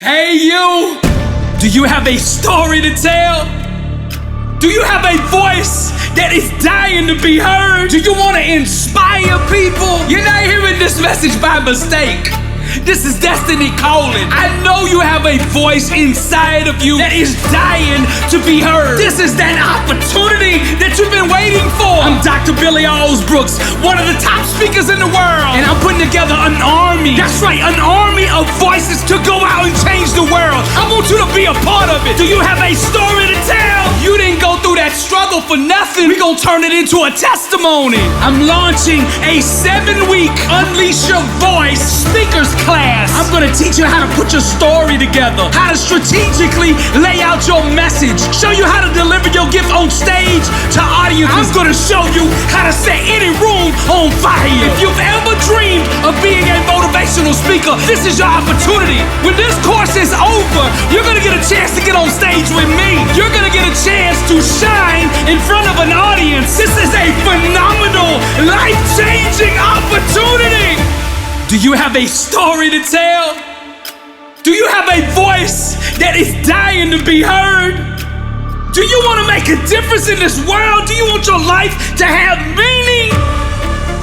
Hey you! Do you have a story to tell? Do you have a voice that is dying to be heard? Do you want to inspire people? You're not hearing this message by mistake. This is destiny calling. I know you have a voice inside of you that is dying to be heard. This is that opportunity that you've been waiting for. I'm Dr. Billy Alsbrooks, one of the top speakers in the world, and I'm putting together an army. That's right, an army of voices to go out and change the world. I want you to be a part of it. Do you have a story to tell? You didn't go through that struggle for nothing. We're gonna turn it into a testimony. I'm launching a 7-week Unleash Your Voice speakers class. I'm gonna teach you how to put your story together, how to strategically lay out your message, show you how to deliver your gift on stage to audiences. I'm gonna show you how to set any room on fire. If you've ever dreamed of being a motivational speaker, this is your opportunity. When this course is over, you're gonna get a chance to get on stage with me. You're gonna get a chance to shine in front of an audience. This is a phenomenal, life-changing opportunity. Do you have a story to tell? Do you have a voice that is dying to be heard? Do you want to make a difference in this world? Do you want your life to have meaning?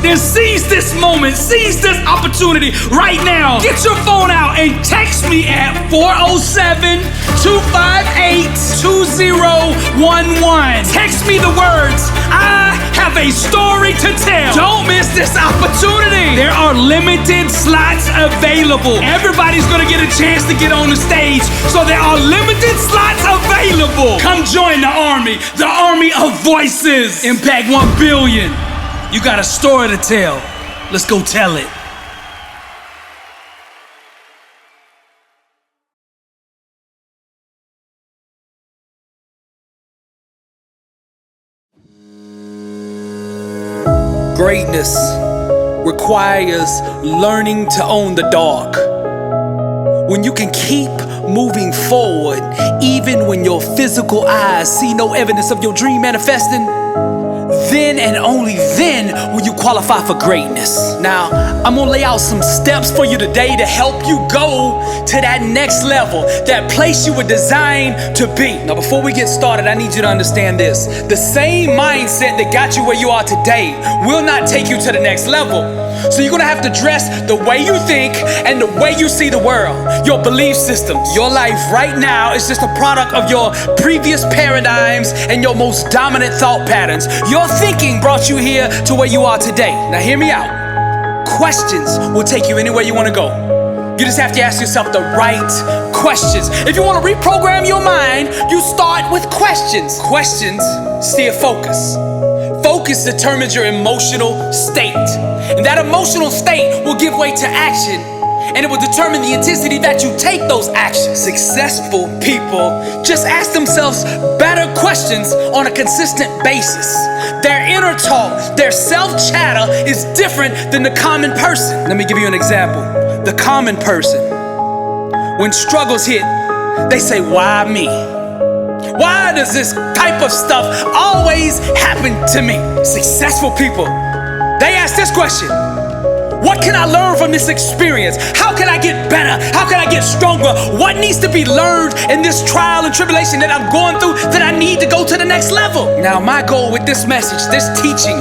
Then seize this moment, seize this opportunity right now. Get your phone out and text me at 407-258-2011. Text me the words, I have a story to tell. Don't miss this opportunity. There are limited slots available. Everybody's gonna get a chance to get on the stage, so there are limited slots available. Come join the army of voices. Impact 1 billion. You got a story to tell. Let's go tell it. Greatness requires learning to own the dark. When you can keep moving forward, even when your physical eyes see no evidence of your dream manifesting, then and only then will you qualify for greatness. Now, I'm gonna lay out some steps for you today to help you go to that next level, that place you were designed to be. Now, before we get started, I need you to understand this. The same mindset that got you where you are today will not take you to the next level. So you're gonna have to dress the way you think and the way you see the world, your belief systems. Your life right now is just a product of your previous paradigms and your most dominant thought patterns. Your thinking brought you here to where you are today. Now hear me out. Questions will take you anywhere you wanna go. You just have to ask yourself the right questions. If you wanna reprogram your mind, you start with questions. Questions steer focus. Focus determines your emotional state. And that emotional state will give way to action, and it will determine the intensity that you take those actions. Successful people just ask themselves better questions on a consistent basis. Their inner talk, their self-chatter is different than the common person. Let me give you an example. The common person, when struggles hit, they say, why me? Why does this type of stuff always happen to me? Successful people, they ask this question: what can I learn from this experience? How can I get better? How can I get stronger? What needs to be learned in this trial and tribulation that I'm going through that I need to go to the next level? Now, my goal with this message, this teaching,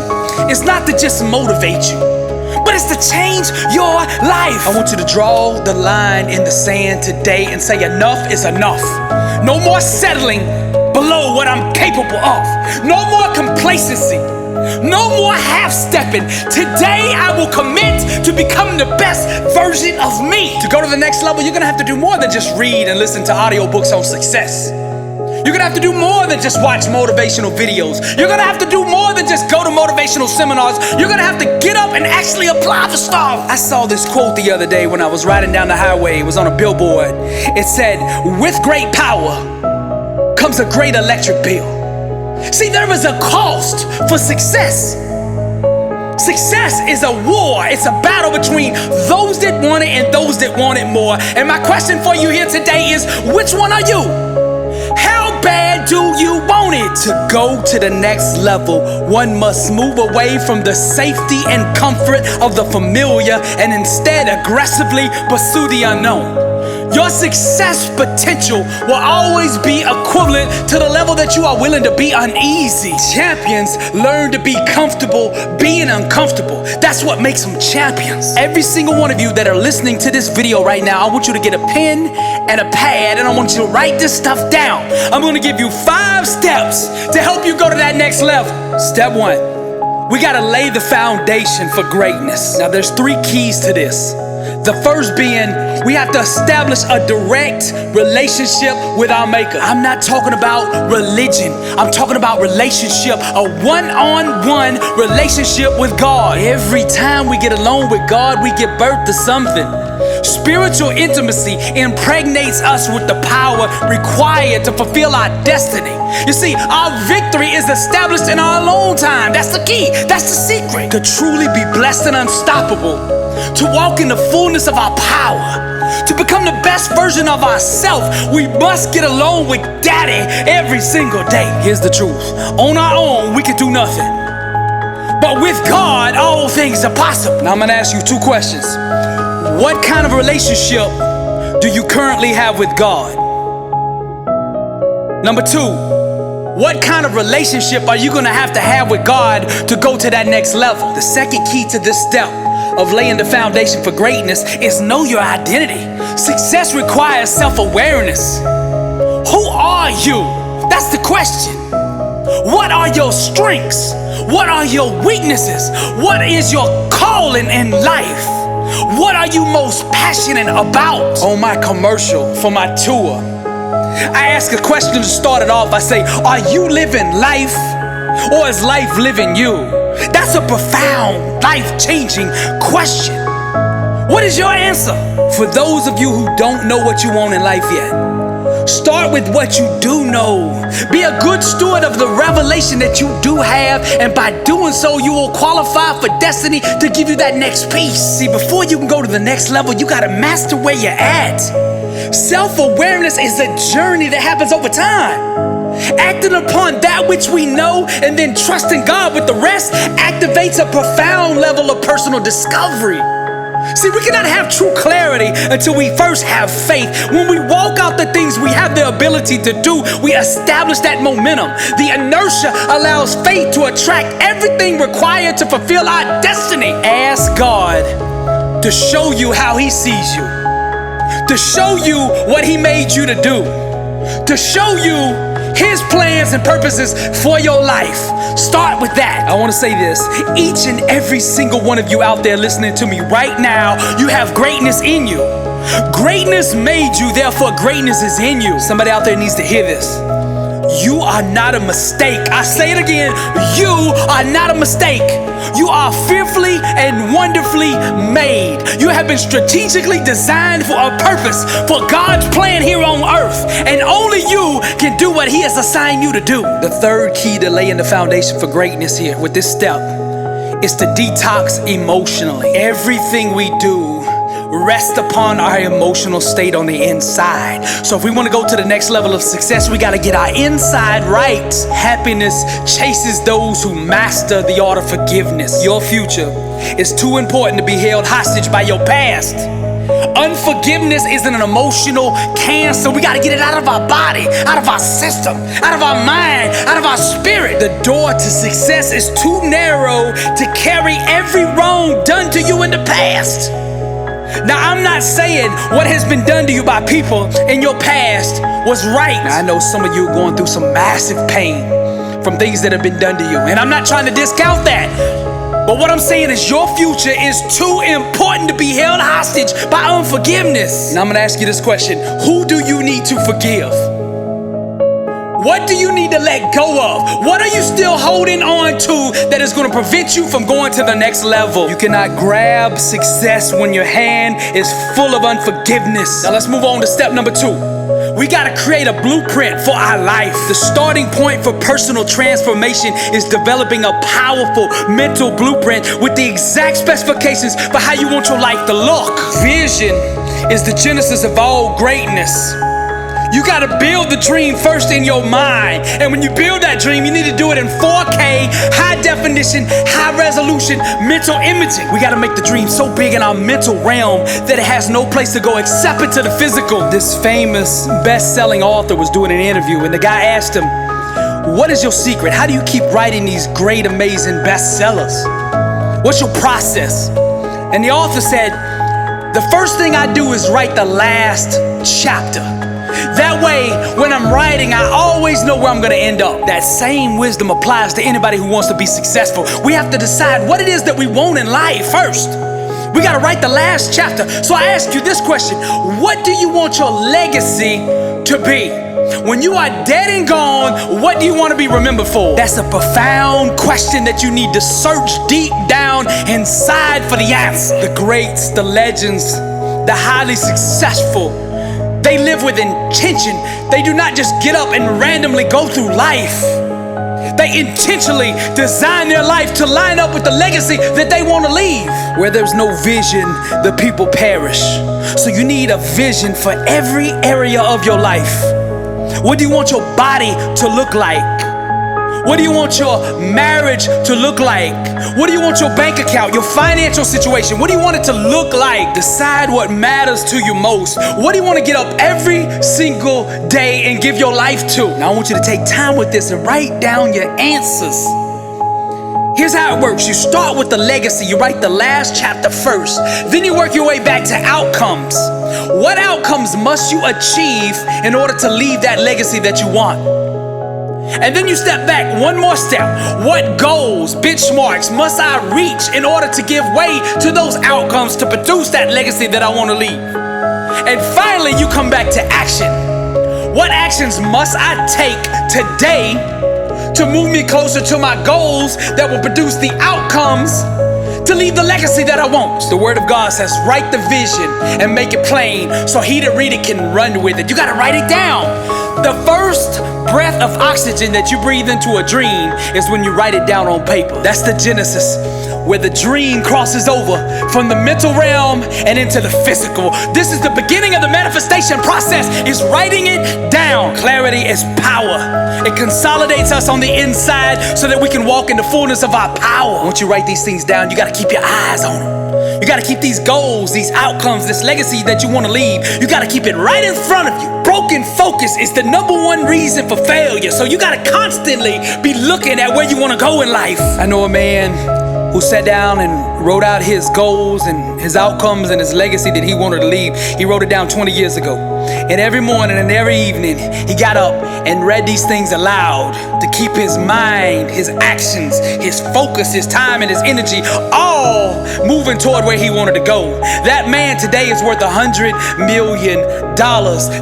is not to just motivate you, but it's to change your life. I want you to draw the line in the sand today and say enough is enough. No more settling below what I'm capable of. No more complacency. No more half-stepping. Today I will commit to become the best version of me. To go to the next level, you're gonna have to do more than just read and listen to audiobooks on success. You're gonna have to do more than just watch motivational videos. You're gonna have to do more than just go to motivational seminars. You're gonna have to get up and actually apply the stuff. I saw this quote the other day when I was riding down the highway. It was on a billboard. It said, with great power comes a great electric bill. See, there is a cost for success. Success is a war. It's a battle between those that want it and those that want it more. And my question for you here today is, which one are you? How bad do you want it? To go to the next level, one must move away from the safety and comfort of the familiar and instead aggressively pursue the unknown. Your success potential will always be equivalent to the level that you are willing to be uneasy. Champions learn to be comfortable being uncomfortable. That's what makes them champions. Every single one of you that are listening to this video right now, I want you to get a pen and a pad, and I want you to write this stuff down. I'm gonna give you 5 steps to help you go to that next level. Step 1, we gotta lay the foundation for greatness. Now there's 3 keys to this. The first being, we have to establish a direct relationship with our Maker. I'm not talking about religion. I'm talking about relationship, a one-on-one relationship with God. Every time we get alone with God, we give birth to something. Spiritual intimacy impregnates us with the power required to fulfill our destiny. You see, our victory is established in our alone time. That's the key. That's the secret. To truly be blessed and unstoppable, to walk in the fullness of our power, to become the best version of ourselves, we must get along with Daddy every single day. Here's the truth. On our own, we can do nothing. But with God, all things are possible. Now I'm gonna ask you 2 questions. What kind of relationship do you currently have with God? Number 2, what kind of relationship are you gonna have to have with God to go to that next level? The second key to this step of laying the foundation for greatness is know your identity. Success requires self-awareness. Who are you? That's the question. What are your strengths? What are your weaknesses? What is your calling in life? What are you most passionate about? On my commercial for my tour, I ask a question to start it off. I say, are you living life, or is life living you? That's a profound, life-changing question. What is your answer? For those of you who don't know what you want in life yet, start with what you do know. Be a good steward of the revelation that you do have, and by doing so, you will qualify for destiny to give you that next piece. See, before you can go to the next level, you gotta master where you're at. Self-awareness is a journey that happens over time. Acting upon that which we know and then trusting God with the rest activates a profound level of personal discovery. See, we cannot have true clarity until we first have faith. When we walk out the things we have the ability to do, we establish that momentum. The inertia allows faith to attract everything required to fulfill our destiny. Ask God to show you how He sees you, to show you what He made you to do, to show you His plans and purposes for your life. Start with that. I want to say this. Each and every single one of you out there listening to me right now, you have greatness in you. Greatness made you, therefore greatness is in you. Somebody out there needs to hear this. You are not a mistake. I say it again. You are not a mistake. You are fearfully and wonderfully made. You have been strategically designed for a purpose, for God's plan here on earth. And only you can do what He has assigned you to do. The third key to laying the foundation for greatness here with this step is to detox emotionally. Everything we do rest upon our emotional state on the inside. So if we want to go to the next level of success, we got to get our inside right. Happiness chases those who master the art of forgiveness. Your future is too important to be held hostage by your past. Unforgiveness is an emotional cancer. We got to get it out of our body, out of our system, out of our mind, out of our spirit. The door to success is too narrow to carry every wrong done to you in the past. Now, I'm not saying what has been done to you by people in your past was right. Now, I know some of you are going through some massive pain from things that have been done to you, and I'm not trying to discount that. But what I'm saying is your future is too important to be held hostage by unforgiveness. And I'm gonna ask you this question. Who do you need to forgive? What do you need to let go of? What are you still holding on to that is going to prevent you from going to the next level? You cannot grab success when your hand is full of unforgiveness. Now let's move on to step number 2. We got to create a blueprint for our life. The starting point for personal transformation is developing a powerful mental blueprint with the exact specifications for how you want your life to look. Vision is the genesis of all greatness. You gotta build the dream first in your mind. And when you build that dream, you need to do it in 4K, high definition, high resolution, mental imaging. We gotta make the dream so big in our mental realm that it has no place to go except into the physical. This famous best-selling author was doing an interview, and the guy asked him, what is your secret? How do you keep writing these great, amazing bestsellers? What's your process? And the author said, the first thing I do is write the last chapter. That way, when I'm writing, I always know where I'm gonna end up. That same wisdom applies to anybody who wants to be successful. We have to decide what it is that we want in life first. We gotta write the last chapter. So I ask you this question: what do you want your legacy to be? When you are dead and gone, what do you want to be remembered for? That's a profound question that you need to search deep down inside for the answer. The greats, the legends, the highly successful, they live with intention. They do not just get up and randomly go through life. They intentionally design their life to line up with the legacy that they want to leave. Where there's no vision, the people perish. So you need a vision for every area of your life. What do you want your body to look like? What do you want your marriage to look like? What do you want your bank account, your financial situation? What do you want it to look like? Decide what matters to you most. What do you want to get up every single day and give your life to? Now I want you to take time with this and write down your answers. Here's how it works. You start with the legacy. You write the last chapter first. Then you work your way back to outcomes. What outcomes must you achieve in order to leave that legacy that you want? And then you step back one more step. What goals, benchmarks must I reach in order to give way to those outcomes to produce that legacy that I want to leave? And finally, you come back to action. What actions must I take today to move me closer to my goals that will produce the outcomes to leave the legacy that I want? The word of God says, write the vision and make it plain so he that read it can run with it. You gotta write it down. The first breath of oxygen that you breathe into a dream is when you write it down on paper. That's the genesis, where the dream crosses over from the mental realm and into the physical. This is the beginning of the manifestation process, is writing it down. Clarity is power. It consolidates us on the inside so that we can walk in the fullness of our power. Once you write these things down, you gotta keep your eyes on them. You gotta keep these goals, these outcomes, this legacy that you wanna leave, you gotta keep it right in front of you. Broken focus is the #1 reason for failure. So you gotta constantly be looking at where you wanna go in life. I know a man who sat down and wrote out his goals and his outcomes and his legacy that he wanted to leave. He wrote it down 20 years ago. And every morning and every evening, he got up and read these things aloud to keep his mind, his actions, his focus, his time, and his energy all moving toward where he wanted to go. That man today is worth $100 million.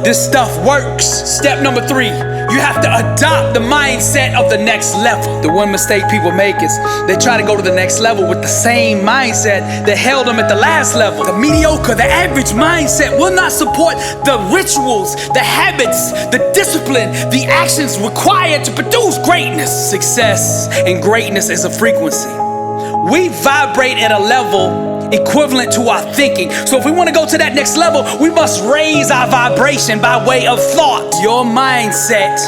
This stuff works. Step number 3, you have to adopt the mindset of the next level. The one mistake people make is they try to go to the next level with the same mindset that held them at the last level. The mediocre, the average mindset will not support the rituals, the habits, the discipline, the actions required to produce greatness. Success and greatness is a frequency. We vibrate at a level equivalent to our thinking. So if we want to go to that next level, we must raise our vibration by way of thought. Your mindset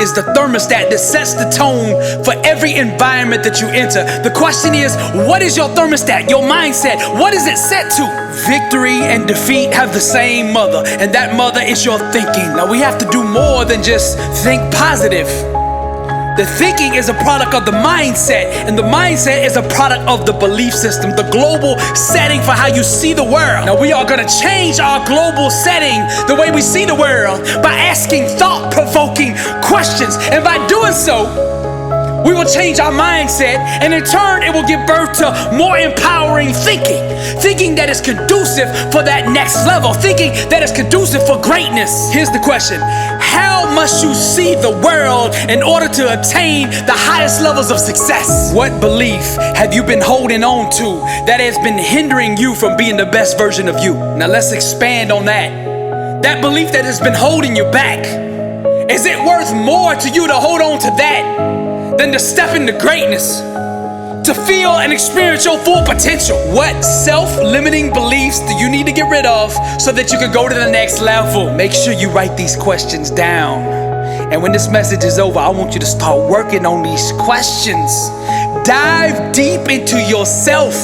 is the thermostat that sets the tone for every environment that you enter. The question is, what is your thermostat, your mindset? What is it set to? Victory and defeat have the same mother, and that mother is your thinking. Now we have to do more than just think positive. The thinking is a product of the mindset, and the mindset is a product of the belief system, the global setting for how you see the world. Now we are gonna change our global setting, the way we see the world, by asking thought-provoking questions. And by doing so, we will change our mindset, and in turn, it will give birth to more empowering thinking. Thinking that is conducive for that next level. Thinking that is conducive for greatness. Here's the question: how must you see the world in order to attain the highest levels of success? What belief have you been holding on to that has been hindering you from being the best version of you? Now let's expand on that. That belief that has been holding you back, is it worth more to you to hold on to that than to step into greatness? to feel and experience your full potential? What self-limiting beliefs do you need to get rid of so that you can go to the next level? Make sure you write these questions down. And when this message is over, I want you to start working on these questions. Dive deep into yourself.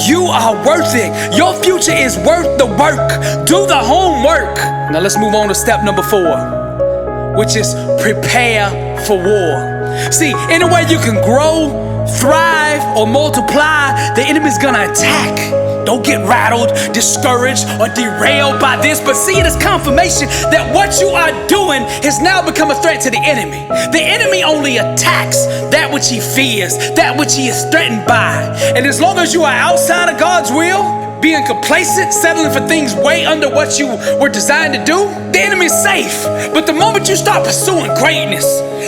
You are worth it. Your future is worth the work. Do the homework. Now let's move on to step number 4, which is prepare for war. See, any way you can grow, thrive, or multiply, the enemy's gonna attack. Don't get rattled, discouraged, or derailed by this, but see it as confirmation that what you are doing has now become a threat to the enemy. The enemy only attacks that which he fears, that which he is threatened by. And as long as you are outside of God's will, being complacent, settling for things way under what you were designed to do, the enemy is safe. But the moment you start pursuing greatness,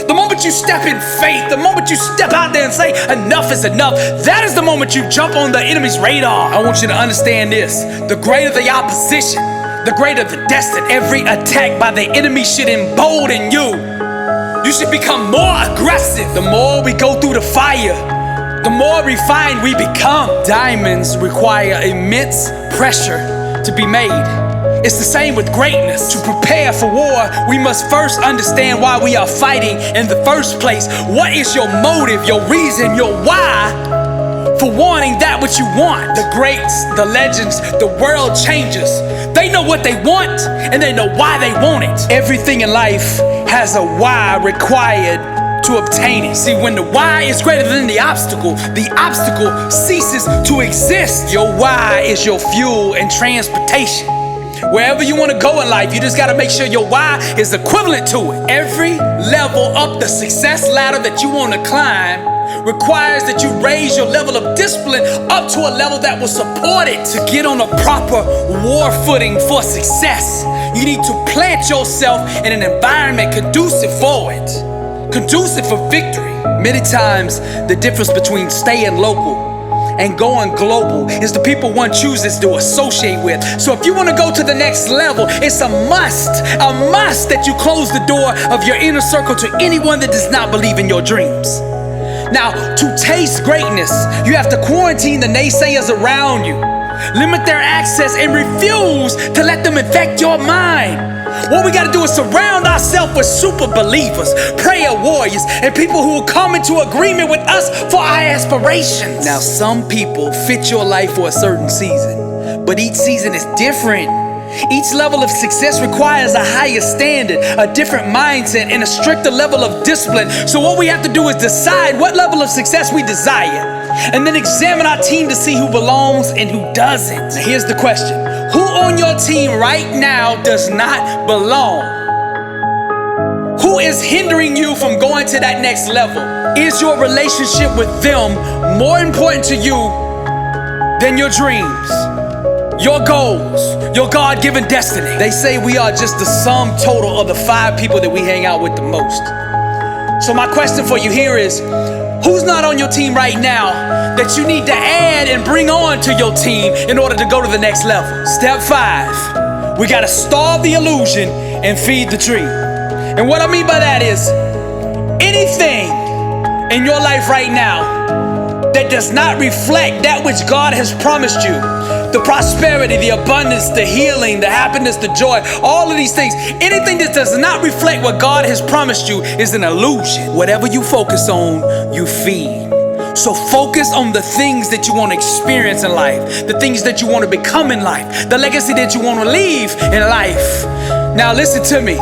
the moment you step in faith, the moment you step out there and say, enough is enough, that is the moment you jump on the enemy's radar. I want you to understand this. The greater the opposition, the greater the destiny. Every attack by the enemy should embolden you. You should become more aggressive. The more we go through the fire, the more refined we become. Diamonds require immense pressure to be made. It's the same with greatness. To prepare for war, we must first understand why we are fighting in the first place. What is your motive, your reason, your why for wanting that which you want? The greats, the legends, the world changers, they know what they want and they know why they want it. Everything in life has a why required to obtain it. See, when the why is greater than the obstacle ceases to exist. Your why is your fuel and transportation. Wherever you want to go in life, you just got to make sure your why is equivalent to it. Every level up the success ladder that you want to climb requires that you raise your level of discipline up to a level that will support it. To get on a proper war footing for success, you need to plant yourself in an environment conducive for it. Conducive for victory. Many times, the difference between staying local and going global is the people one chooses to associate with. So if you want to go to the next level, it's a must that you close the door of your inner circle to anyone that does not believe in your dreams. Now, to taste greatness, you have to quarantine the naysayers around you, limit their access, and refuse to let them infect your mind. What we got to do is surround ourselves with super believers, prayer warriors, and people who will come into agreement with us for our aspirations. Now, some people fit your life for a certain season, but each season is different. Each level of success requires a higher standard, a different mindset, and a stricter level of discipline. So what we have to do is decide what level of success we desire, and then examine our team to see who belongs and who doesn't. Now, here's the question. Who on your team right now does not belong? Who is hindering you from going to that next level? Is your relationship with them more important to you than your dreams, your goals, your God-given destiny? They say we are just the sum total of the 5 people that we hang out with the most. So my question for you here is, who's not on your team right now that you need to add and bring on to your team in order to go to the next level? Step 5, we gotta starve the illusion and feed the dream. And what I mean by that is, anything in your life right now that does not reflect that which God has promised you, the prosperity, the abundance, the healing, the happiness, the joy, all of these things, anything that does not reflect what God has promised you is an illusion. Whatever you focus on, you feed. So focus on the things that you want to experience in life, the things that you want to become in life, the legacy that you want to leave in life. Now listen to me.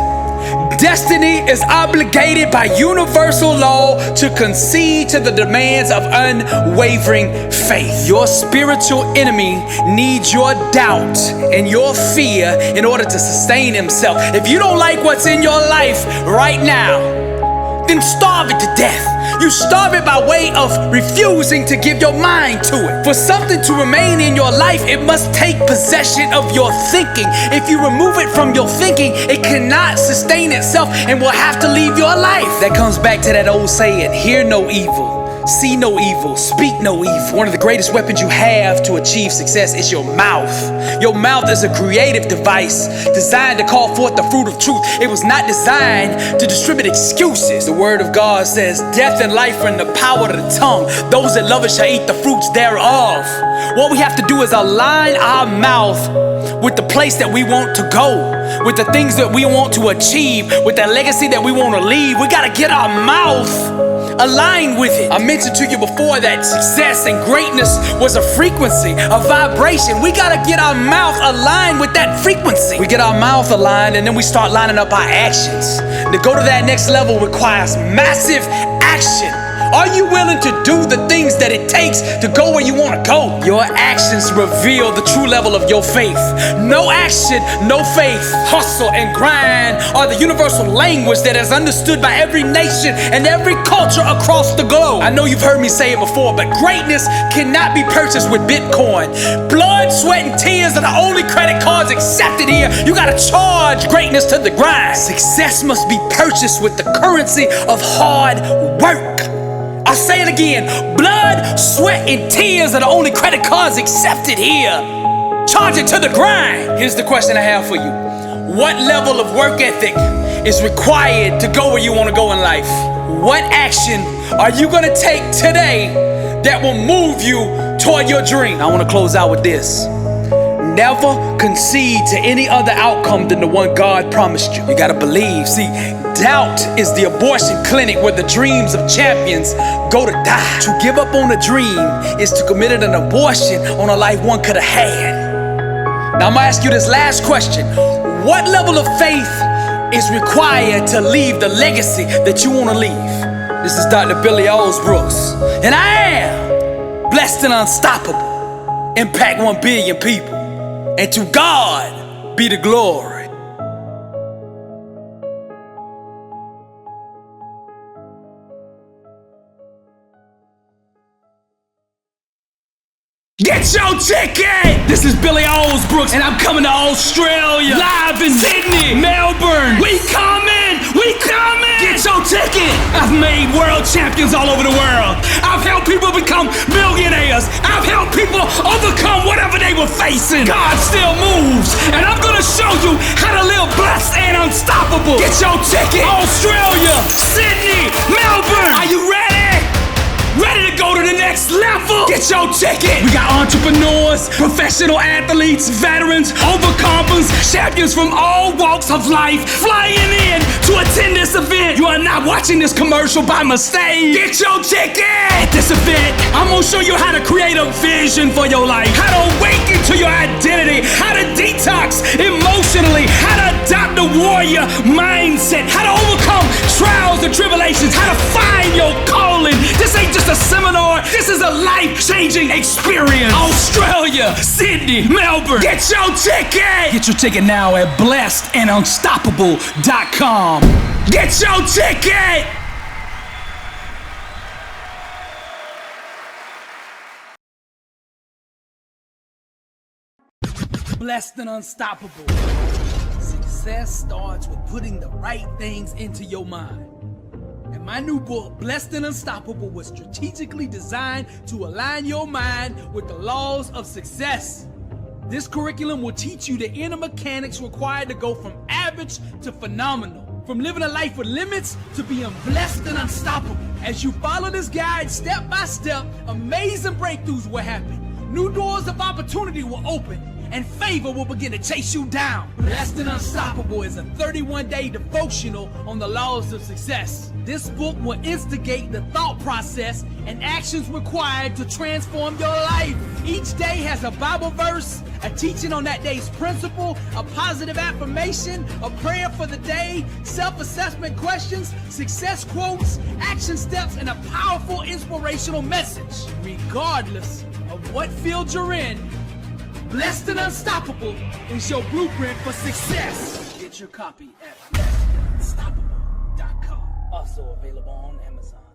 Destiny is obligated by universal law to concede to the demands of unwavering faith. Your spiritual enemy needs your doubt and your fear in order to sustain himself. If you don't like what's in your life right now, then starve it to death. You starve it by way of refusing to give your mind to it. For something to remain in your life, it must take possession of your thinking. If you remove it from your thinking, it cannot sustain itself and will have to leave your life. That comes back to that old saying, hear no evil, See no evil, speak no evil. One of the greatest weapons you have to achieve success is your mouth. Your mouth is a creative device designed to call forth the fruit of truth. It was not designed to distribute excuses. The word of God says, death and life are in the power of the tongue. Those that love it shall eat the fruits thereof. What we have to do is align our mouth with the place that we want to go, with the things that we want to achieve, with the legacy that we want to leave. We gotta get our mouth aligned with it. I mentioned to you before that success and greatness was a frequency, a vibration. We gotta get our mouth aligned with that frequency. We get our mouth aligned and then we start lining up our actions. To go to that next level requires massive action. Are you willing to do the things that it takes to go where you want to go? Your actions reveal the true level of your faith. No action, no faith. Hustle and grind are the universal language that is understood by every nation and every culture across the globe. I know you've heard me say it before, but greatness cannot be purchased with Bitcoin. Blood, sweat, and tears are the only credit cards accepted here. You gotta charge greatness to the grind. Success must be purchased with the currency of hard work. I'll say it again. Blood, sweat, and tears are the only credit cards accepted here. Charge it to the grind. Here's the question I have for you. What level of work ethic is required to go where you want to go in life? What action are you going to take today that will move you toward your dream? I want to close out with this. Never concede to any other outcome than the one God promised you. You gotta believe. See, doubt is the abortion clinic where the dreams of champions go to die. To give up on a dream is to commit an abortion on a life one could have had. Now I'm gonna ask you this last question. What level of faith is required to leave the legacy that you wanna leave? This is Dr. Billy Alsbrooks, and I am blessed and unstoppable. Impact 1 billion people. And to God be the glory. Get your ticket! This is Billy Alsbrooks, and I'm coming to Australia. Live in Sydney, Melbourne. We coming! We coming! Get your ticket! I've made world champions all over the world. I've helped people become millionaires. I've helped people overcome whatever they were facing. God still moves, and I'm gonna show you how to live blessed and unstoppable. Get your ticket! Australia, Sydney, Melbourne. Are you ready? Ready to go to the next level? Get your ticket! We got entrepreneurs, professional athletes, veterans, overcomers, champions from all walks of life flying in to attend this event. You are not watching this commercial by mistake. Get your ticket! At this event, I'm gonna show you how to create a vision for your life, how to awaken to your identity, how to detox emotionally, how to adopt the warrior mindset, how to overcome trials and tribulations, how to find your calling. This ain't just a seminar, this is a life-changing experience. Australia, Sydney, Melbourne. Get your ticket! Get your ticket now at blessedandunstoppable.com. Get your ticket! Blessed and unstoppable. Success starts with putting the right things into your mind. And my new book, Blessed and Unstoppable, was strategically designed to align your mind with the laws of success. This curriculum will teach you the inner mechanics required to go from average to phenomenal, from living a life with limits to being blessed and unstoppable. As you follow this guide step by step, amazing breakthroughs will happen. New doors of opportunity will open, and favor will begin to chase you down. Blessed and Unstoppable is a 31-day devotional on the laws of success. This book will instigate the thought process and actions required to transform your life. Each day has a Bible verse, a teaching on that day's principle, a positive affirmation, a prayer for the day, self-assessment questions, success quotes, action steps, and a powerful inspirational message. Regardless of what field you're in, Blessed and Unstoppable is your blueprint for success. Get your copy at blessedandunstoppable.com. Also available on Amazon.